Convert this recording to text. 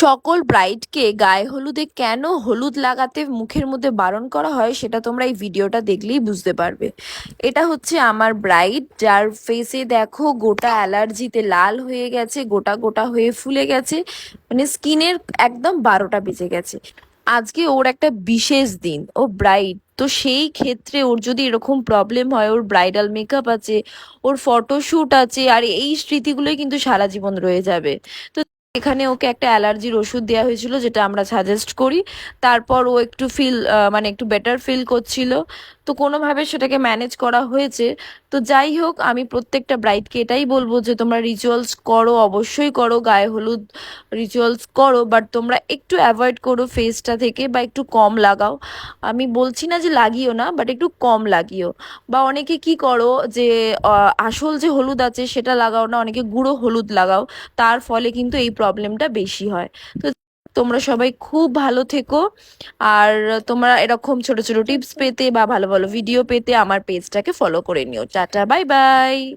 সকল ব্রাইডকে গায়ে হলুদে কেন হলুদ লাগাতে মুখের মধ্যে বারণ করা হয় সেটা তোমরা এই ভিডিওটা দেখলেই বুঝতে পারবে। এটা হচ্ছে আমার ব্রাইড, যার ফেসে দেখো গোটা অ্যালার্জিতে লাল হয়ে গেছে, গোটা গোটা হয়ে ফুলে গেছে, মানে স্কিনের একদম 12টা বেজে গেছে। আজকে ওর একটা বিশেষ দিন, ও ব্রাইড, তো সেই ক্ষেত্রে ওর যদি এরকম প্রবলেম হয়, ওর ব্রাইডাল মেকআপ আছে, ওর ফটোশ্যুট আছে, আর এই স্মৃতিগুলোই কিন্তু সারা জীবন রয়ে যাবে। তো এখানে ওকে একটা অ্যালার্জির ওষুধ দেওয়া হয়েছিল, যেটা আমরা সাজেস্ট করি। তারপর ও একটু মানে একটু বেটার ফিল করছিল, তো কোনোভাবে সেটাকে ম্যানেজ করা হয়েছে। তো যাই হোক, আমি প্রত্যেকটা ব্রাইডকে এটাই বলবো যে তোমরা রিচুয়ালস করো, অবশ্যই করো, গায়ে হলুদ রিচুয়ালস করো, বাট তোমরা একটু অ্যাভয়েড করো ফেসটা থেকে, বা একটু কম লাগাও। আমি বলছি না যে লাগিও না, বাট একটু কম লাগিও। বা অনেকে কি করো যে আসল যে হলুদ আছে সেটা লাগাও না, অনেকে গুঁড়ো হলুদ লাগাও, তার ফলে কিন্তু এই প্রবলেমটা বেশি হয়। তো তোমরা সবাই খুব ভালো থেকো। আর তোমরা এরকম ছোট ছোট টিপস পেতে বা ভালো ভালো ভিডিও পেতে আমার পেজটাকে ফলো করে নিও। Tata, bye bye.